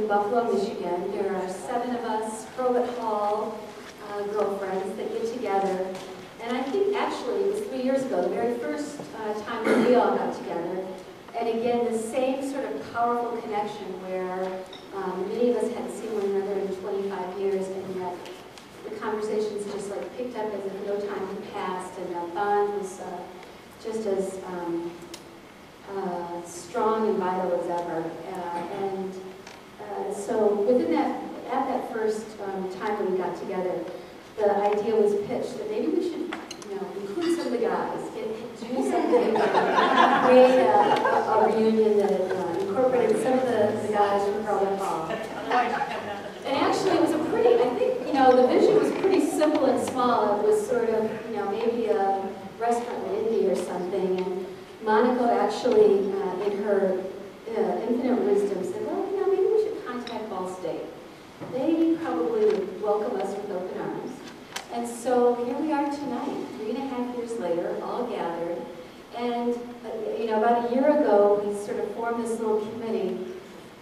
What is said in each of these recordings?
Buffalo, Michigan. There are 7 of us, Hurlbut Hall girlfriends that get together. And I think actually it was 3 years ago, the very first time that we all got together. And again, the same sort of powerful connection where many of us hadn't seen one another in 25 years, and yet the conversations just like picked up as if no time had passed, and the bond was just as strong and vital as ever. So within that, at that first time when we got together, the idea was pitched that maybe we should, include some of the guys, do something, create a reunion that incorporated some of the guys from Hurlbut Hall. And actually, it was a pretty, I think, the vision was pretty simple and small. It was sort of, maybe a restaurant in India or something. And Monica actually, in her infinite wisdom, said, well, maybe we should contact Ball State. They probably would welcome us with open arms. And so here we are tonight, 3.5 years later, all gathered. And, about a year ago, we sort of formed this little committee.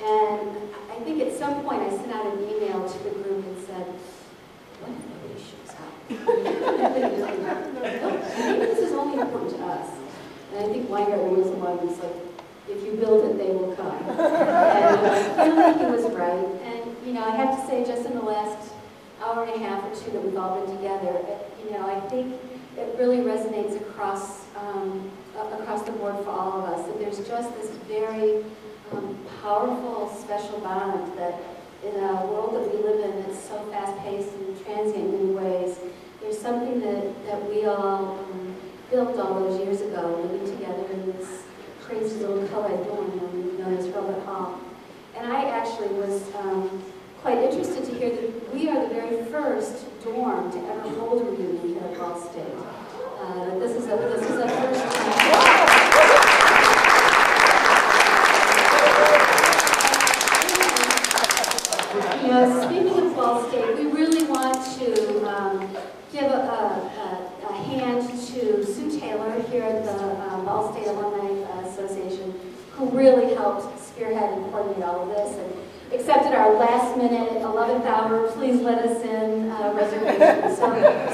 And I think at some point I sent out an email to the group and said, what if nobody shows up? Maybe this is only important to us. And I think Weingarten was the one who's like, if you build it, they will come. And he was right. And, I have to say, just in the last hour and a half or 2 that we've all been together, I think it really resonates across the board for all of us, that there's just this very powerful, special bond that in a world that we live in that's so fast-paced and transient in many ways, there's something that we all built all those years ago, living together in this crazy little co-ed dorm known as Hurlbut Hall. And I actually was quite interested to hear that we are the very first dorm to ever hold a reunion here at Ball State. This is a first time. Speaking of Ball State, we really want to give a hand to Sue Taylor here at the Ball State Alumni Association, who really helped spearhead and coordinate all of this, and accepted our last-minute 11th hour, please let us in reservation. So,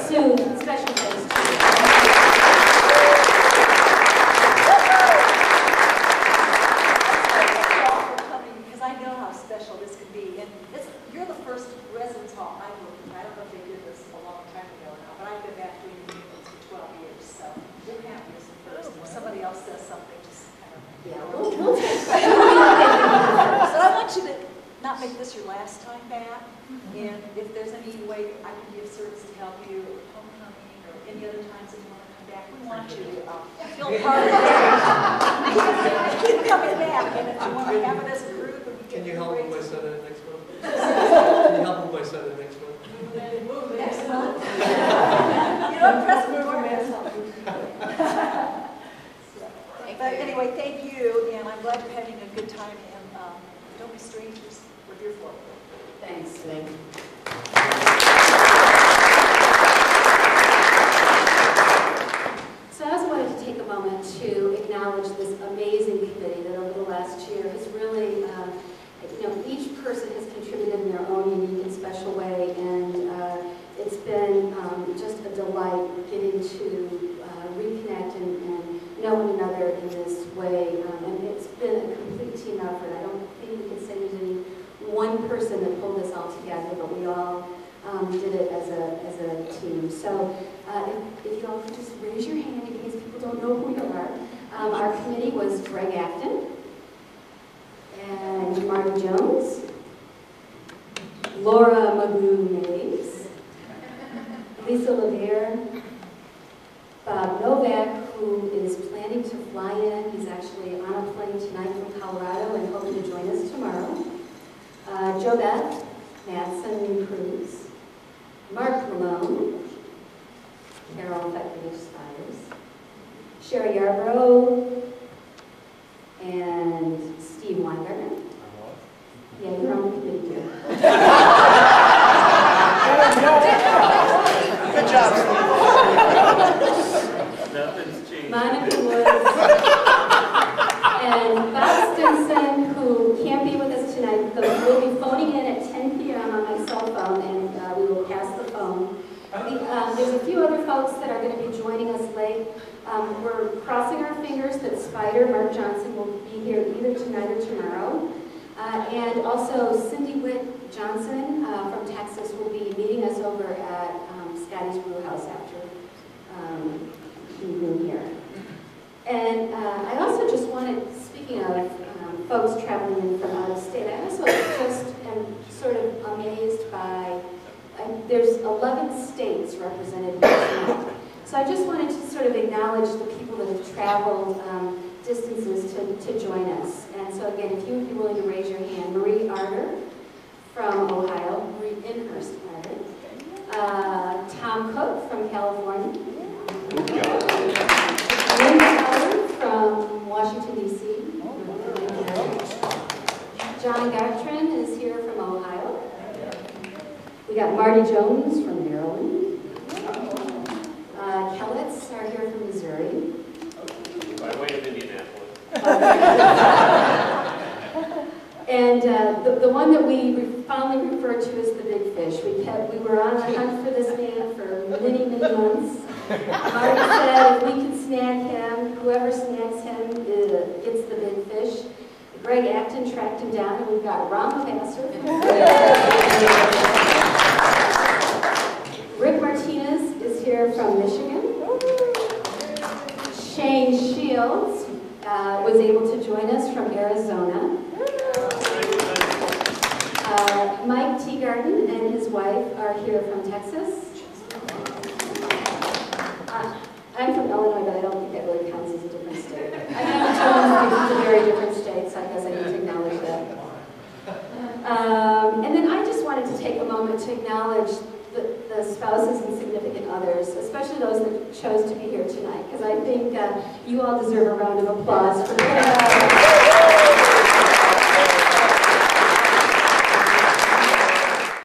Sue, special thanks to you. You're the first residence hall I've worked in. I don't know if they did this a long time ago now, but I've been back doing meetings for 12 years, so we're happy as the first. If somebody else says something, just kind of... Yeah, we'll take So I want you to not make this your last time back, and if there's any way I can be of service to help you, or homecoming, or any other times that you want to come back, we want you to feel part of it. Keep coming back, and if you want to have it as a group, can you help with my son next month? Can you help with my son next month? Next month? You don't press me for But anyway, thank you, and I'm glad you're having a good time, and don't be strangers. We're here for you. Thanks. Thank you. So I also wanted to take a moment to acknowledge this amazing committee that over the last year has really, each person has contributed in their own unique and special way, and it's been just a delight getting to reconnect and know one another in this way, and it's been a complete team effort. I don't think we can say there's any one person that pulled this all together, but we all did it as a team. So if you all could just raise your hand in case people don't know who you are. Our committee was Greg Acton, and Marty Jones, Laura Magoo-Naves, Lisa Levere, Bob Novak, who is planning to fly in. He's actually on a plane tonight from Colorado and hoping to join us tomorrow. Joe Beth, Madsen Cruz, Mark Malone, Carol Feckley-Spires, Sherry Yarbrough, and Steve Weingartner. Yeah, you're on the committee too. Good job, Nothing's changed. Monica Woods and Bob Stinson, who can't be with us tonight, though will be phone, and we will pass the phone. There's a few other folks that are going to be joining us late. We're crossing our fingers that Spider, Mark Johnson, will be here either tonight or tomorrow. And also Cindy Witt Johnson from Texas will be meeting us over at Scotty's Brew House after evening here. And I also just wanted, speaking of folks traveling in from out of state, I also just am sort of amazed by, there's 11 states represented here tonight. So I just wanted to sort of acknowledge the people that have traveled distances to join us. And so again, if you would be willing to raise your hand, Marie Arter from Ohio, Marie Inhurst Arter, Tom Cook from California, Linda Howard from Washington, D.C., John Gartran is here from Ohio. We got Marty Jones from Maryland. Kellets are here from Missouri. By way of Indianapolis. And the one that we fondly refer to as the big fish. We were on the hunt for this man for many, many months. Marty said if we could snag him, whoever snags him gets the big fish. Greg Acton tracked him down, and we've got Ron Passer. Rick Martinez is here from Michigan. Shane Shields was able to join us from Arizona. Mike Teagarden and his wife are here from Texas. I'm from Illinois, but I don't think that really counts as a different state. I know it's a very different state, so I guess I need to acknowledge that. And then I just wanted to take a moment to acknowledge the spouses and significant others, especially those that chose to be here tonight, because I think you all deserve a round of applause for that.